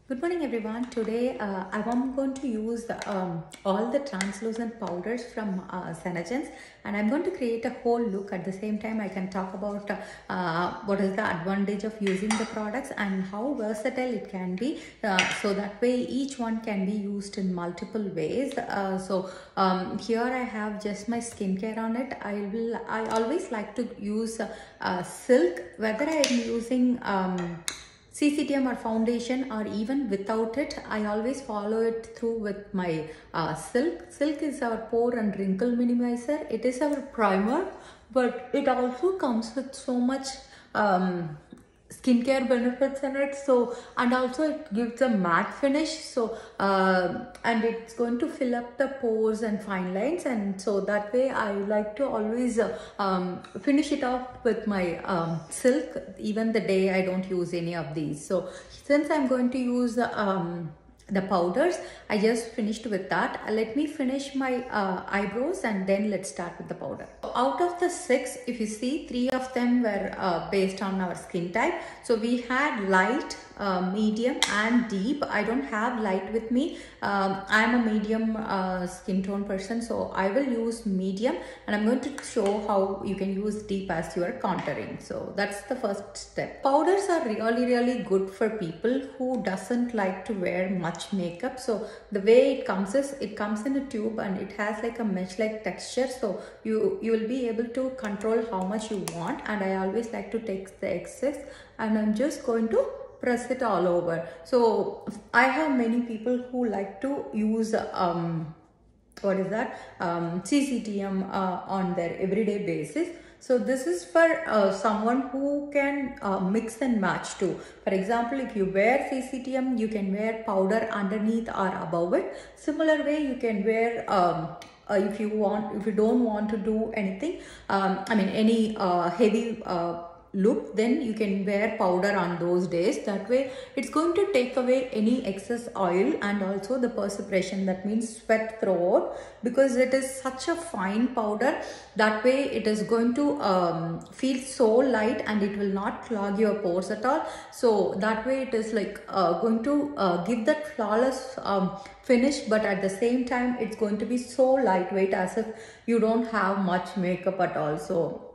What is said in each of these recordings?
Good morning everyone. Today I'm going to use all the translucent powders from Senegence, and I'm going to create a whole look. At the same time I can talk about what is the advantage of using the products and how versatile it can be, so that way each one can be used in multiple ways. Here I have just my skincare on it. I always like to use silk, whether I am using CCTM or foundation or even without it. I always follow it through with my silk. Silk is our pore and wrinkle minimizer. It is our primer, but it also comes with so much skincare benefits in it. And also it gives a matte finish, and it's going to fill up the pores and fine lines, and so that way I like to always finish it off with my silk even the day I don't use any of these. So since I'm going to use the powders, I just finished with that. Let me finish my eyebrows and then let's start with the powder. Out of the 6, if you see, 3 of them were based on our skin type. So we had light, medium and deep. I don't have light with me. I'm a medium skin tone person, so I will use medium, and I'm going to show how you can use deep as you are contouring. So that's the first step. Powders are really good for people who doesn't like to wear much makeup. So the way it comes is, it comes in a tube and it has like a mesh like texture, so you will be able to control how much you want. And I always like to take the excess and I'm just going to press it all over. So I have many people who like to use CCTM on their everyday basis. So this is for someone who can mix and match too. For example, if you wear CCTM, you can wear powder underneath or above it. Similar way, you can wear if you don't want to do anything, any heavy look, then you can wear powder on those days. That way it's going to take away any excess oil and also the perspiration, that means sweat throughout, because it is such a fine powder. That way it is going to feel so light and it will not clog your pores at all. So that way it is like going to give that flawless finish, but at the same time it's going to be so lightweight, as if you don't have much makeup at all. So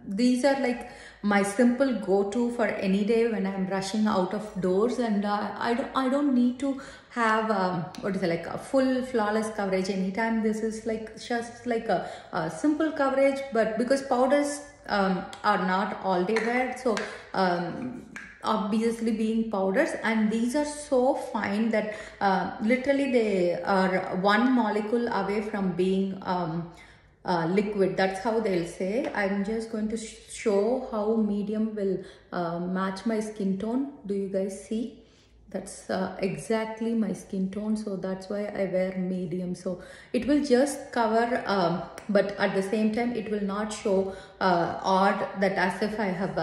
these are like my simple go-to for any day when I'm rushing out of doors, and I don't need to have a full flawless coverage anytime. This is like just like a simple coverage, but because powders are not all day wear, so obviously being powders, and these are so fine that literally they are one molecule away from being liquid. That's how they'll say. I'm just going to show how medium will match my skin tone. Do you guys see? That's exactly my skin tone, so that's why I wear medium. So it will just cover, but at the same time it will not show odd, that as if I have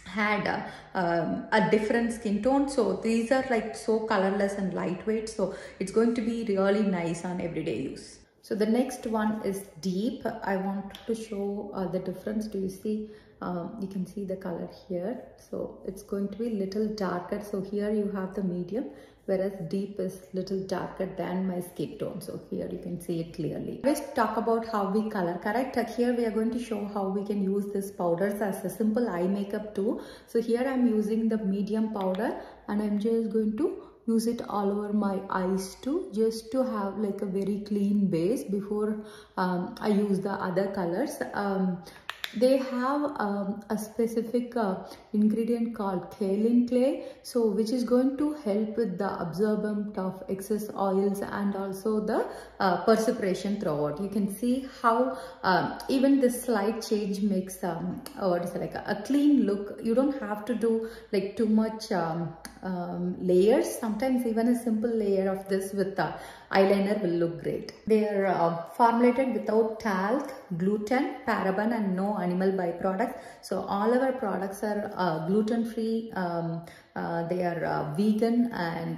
had a different skin tone. So these are like so colorless and lightweight, so it's going to be really nice on everyday use. So the next one is deep. I want to show the difference. Do you see? You can see the color here. So it's going to be little darker. So here you have the medium, whereas deep is little darker than my skin tone. So here you can see it clearly. Let's talk about how we color correct. Here we are going to show how we can use this powders as a simple eye makeup too. So here I'm using the medium powder, and I'm just going to use it all over my eyes too, just to have like a very clean base before I use the other colors. They have a specific ingredient called kaolin clay, so which is going to help with the absorbent of excess oils and also the perspiration throughout. You can see how even this slight change makes a clean look. You don't have to do like too much layers. Sometimes even a simple layer of this with the eyeliner will look great. They are formulated without talc, gluten, paraben and no animal byproducts. So all our products are gluten free, they are vegan, and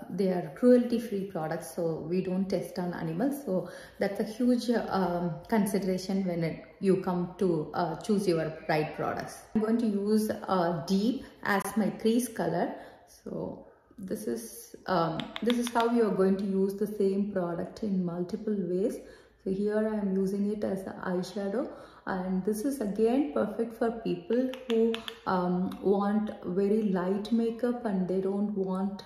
they are cruelty free products, so we don't test on animals. So that's a huge consideration when you come to choose your right products. I'm going to use deep as my crease color. So this is how you are going to use the same product in multiple ways. So here I am using it as an eyeshadow, and this is again perfect for people who want very light makeup and they don't want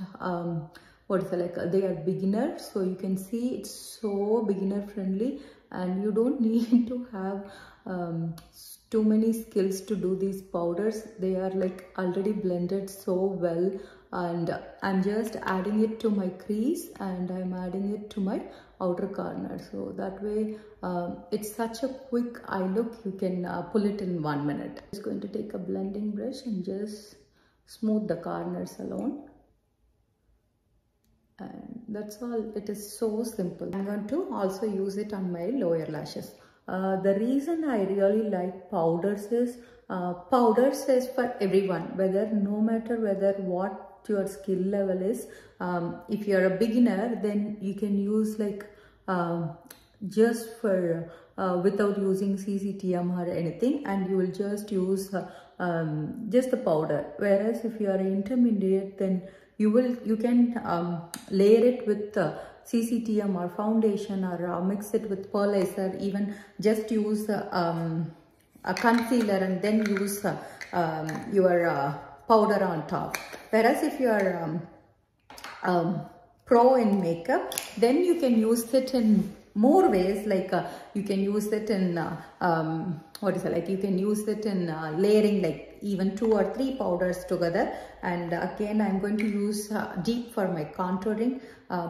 what is it, like they are beginners. So you can see it's so beginner friendly, and you don't need to have too many skills to do these powders. They are like already blended so well, and I'm just adding it to my crease and I'm adding it to my outer corner. So that way it's such a quick eye look. You can pull it in 1 minute. I'm just going to take a blending brush and just smooth the corners alone. And that's all. It is so simple. I'm going to also use it on my lower lashes. The reason I really like powders is for everyone, no matter what your skill level is. If you're a beginner, then you can use like just for without using CCTM or anything, and you will just use just the powder. Whereas if you are an intermediate, then you can layer it with CCTM or foundation, or mix it with pearlizer, even just use a concealer and then use your powder on top. Whereas if you are pro in makeup, then you can use it in more ways, like you can use it in you can use it in layering, like even 2 or 3 powders together. And again, I'm going to use deep for my contouring.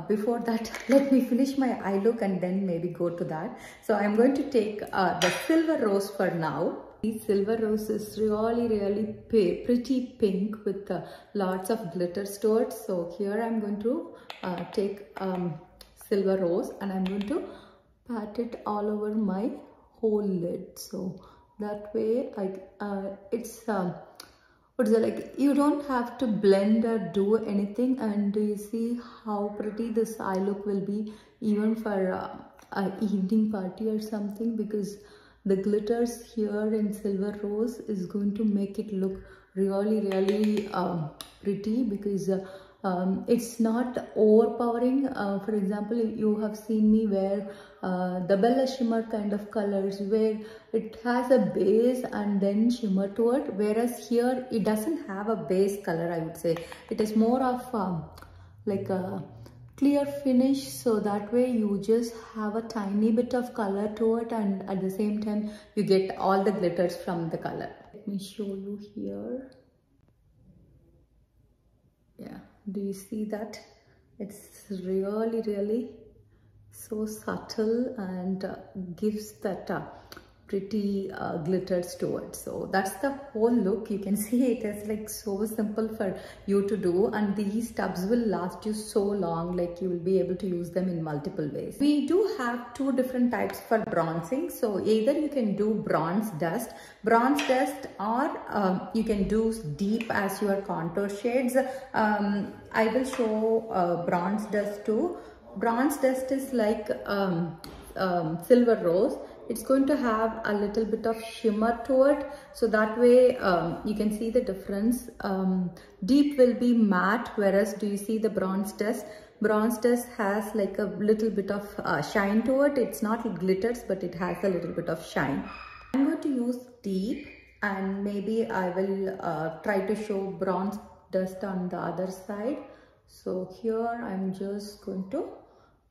Before that, let me finish my eye look and then maybe go to that. So I'm going to take the Silver Rose for now. The Silver Rose is really pretty pink with lots of glitters to it. So here I'm going to take Silver Rose and I'm going to pat it all over my whole lid. So that way it's like you don't have to blend or do anything. And do you see how pretty this eye look will be even for an evening party or something, because the glitters here in Silver Rose is going to make it look really pretty, because it's not overpowering. For example, you have seen me wear the Bella Shimmer kind of colors, where it has a base and then shimmer to it, whereas here it doesn't have a base color. I would say it is more of like a clear finish, so that way you just have a tiny bit of color to it, and at the same time you get all the glitters from the color. Let me show you here. Yeah, do you see that? It's really so subtle and gives that pretty glitters to it. So that's the whole look. You can see it is like so simple for you to do, and these tubs will last you so long, like you will be able to use them in multiple ways. We do have 2 different types for bronzing. So either you can do bronze dust, or you can do deep as your contour shades. I will show bronze dust too. Bronze dust is like Silver Rose. It's going to have a little bit of shimmer to it, so that way you can see the difference. Deep will be matte, whereas do you see the bronze dust? Bronze dust has like a little bit of shine to it. It's not glitters, but it has a little bit of shine. I'm going to use deep, and maybe I will try to show bronze dust on the other side. So here I'm just going to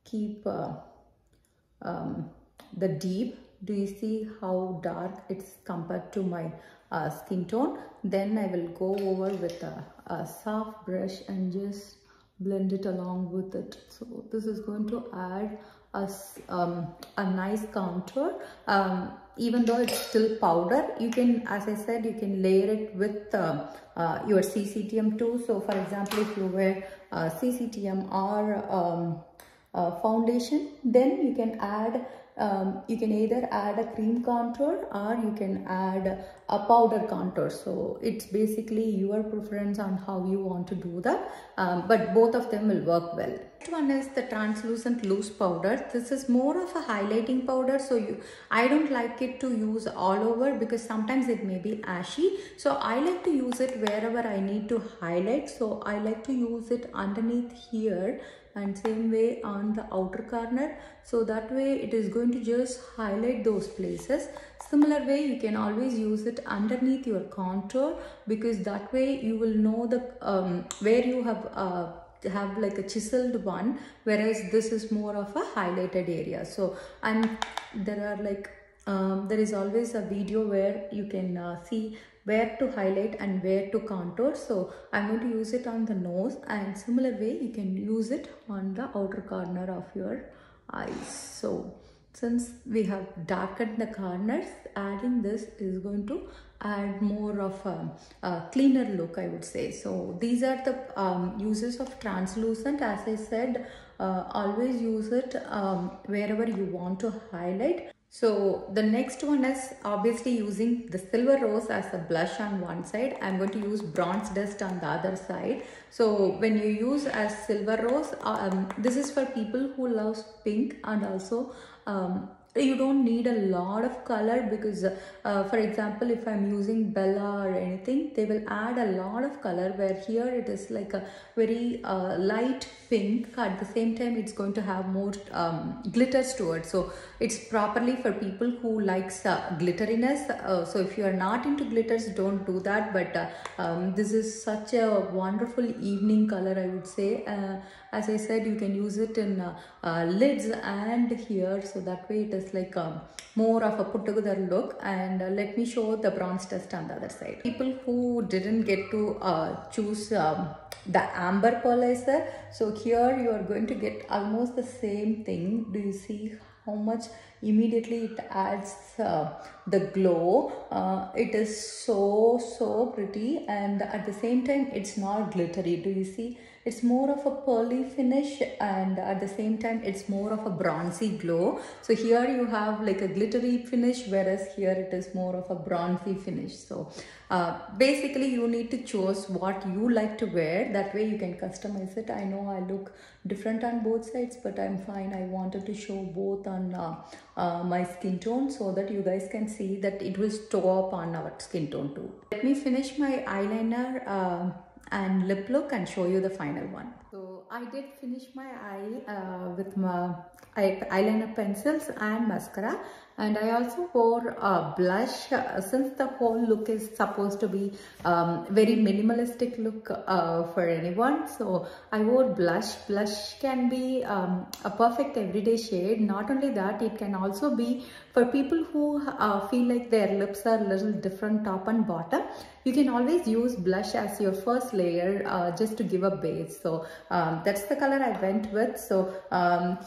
keep the deep. Do you see how dark it's compared to my skin tone? Then I will go over with a soft brush and just blend it along with it. So this is going to add a nice contour. Even though it's still powder, you can, as I said, you can layer it with your CCTM too. So for example, if you wear CCTM or foundation, then you can add you can either add a cream contour, or you can add a powder contour. So it's basically your preference on how you want to do that, but both of them will work well. Next one is the translucent loose powder. This is more of a highlighting powder, so I don't like it to use all over because sometimes it may be ashy. So I like to use it wherever I need to highlight. So I like to use it underneath here and same way on the outer corner, so that way it is going to just highlight those places. Similar way you can always use it underneath your contour, because that way you will know the where you have like a chiseled one, whereas this is more of a highlighted area. So there are like there is always a video where you can see where to highlight and where to contour. So I'm going to use it on the nose, and similar way you can use it on the outer corner of your eyes. So since we have darkened the corners, adding this is going to add more of a cleaner look, I would say. So these are the uses of translucent. As I said, always use it wherever you want to highlight. So the next one is obviously using the Silver Rose as a blush on one side. I'm going to use Bronze Dust on the other side. So when you use as Silver Rose, this is for people who loves pink, and also you don't need a lot of color, because for example, if I'm using Bella or anything, they will add a lot of color, where here it is like a very light pink. At the same time, it's going to have more glitters to it. So it's properly for people who likes glitteriness. So if you are not into glitters, don't do that. But this is such a wonderful evening color, I would say. As I said, you can use it in lids and here, so that way it is like more of a put together look. And let me show the Bronze Dust on the other side. People who didn't get to choose the amber pearlizer, so here you are going to get almost the same thing. Do you see how much immediately it adds the glow? It is so pretty, and at the same time it's not glittery. Do you see? It's more of a pearly finish, and at the same time it's more of a bronzy glow. So here you have like a glittery finish, whereas here it is more of a bronzy finish. So basically you need to choose what you like to wear. That way you can customize it. I know I look different on both sides, but I'm fine. I wanted to show both on my skin tone, so that you guys can see that it will show up on our skin tone too. Let me finish my eyeliner and lip look and show you the final one. So I did finish my eye with my eyeliner pencils and mascara, and I also wore a blush since the whole look is supposed to be very minimalistic look for anyone. So I wore blush. Blush can be a perfect everyday shade. Not only that, it can also be for people who feel like their lips are a little different top and bottom. You can always use blush as your first layer just to give a base. So that's the color I went with. So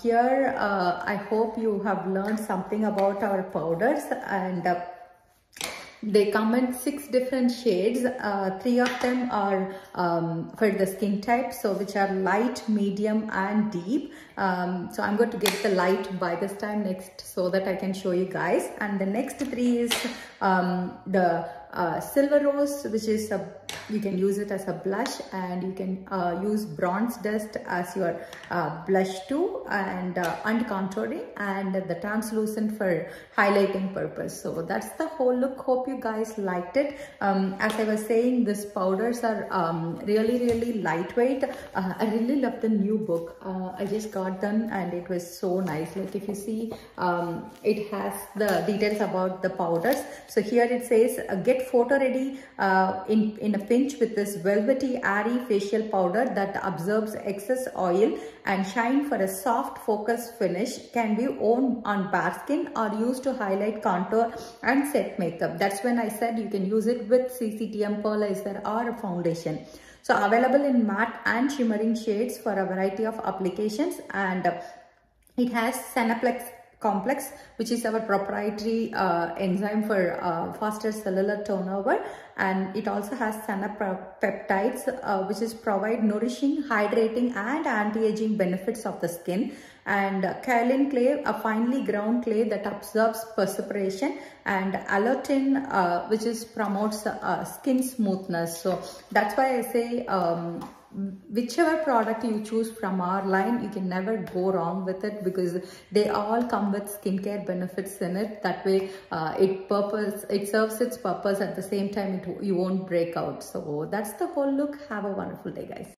here I hope you have learned something about our powders, and they come in 6 different shades. 3 of them are for the skin type, so which are light, medium and deep. So I'm going to get the light by this time next, so that I can show you guys. And the next 3 is the Silver Rose, which is you can use it as a blush, and you can use Bronze Dust as your blush too, and contouring, and the translucent for highlighting purpose. So that's the whole look. Hope you guys liked it. As I was saying, these powders are really lightweight. I really love the new book. I just got them and it was so nice. Like if you see, it has the details about the powders. So here it says get photo ready in a pinch with this velvety airy facial powder that absorbs excess oil and shine for a soft focused finish. Can be worn on bare skin or used to highlight, contour and set makeup. That's when I said you can use it with CCTM pearlizer or a foundation. So available in matte and shimmering shades for a variety of applications, and it has Senaplex complex, which is our proprietary enzyme for faster cellular turnover, and it also has peptides, which is provide nourishing, hydrating, and anti-aging benefits of the skin. And kaolin clay, a finely ground clay that absorbs perspiration, and allotin, which is promotes skin smoothness. So that's why I say whichever product you choose from our line, you can never go wrong with it, because they all come with skincare benefits in it. That way it serves its purpose, at the same time you won't break out. So that's the whole look. Have a wonderful day, guys.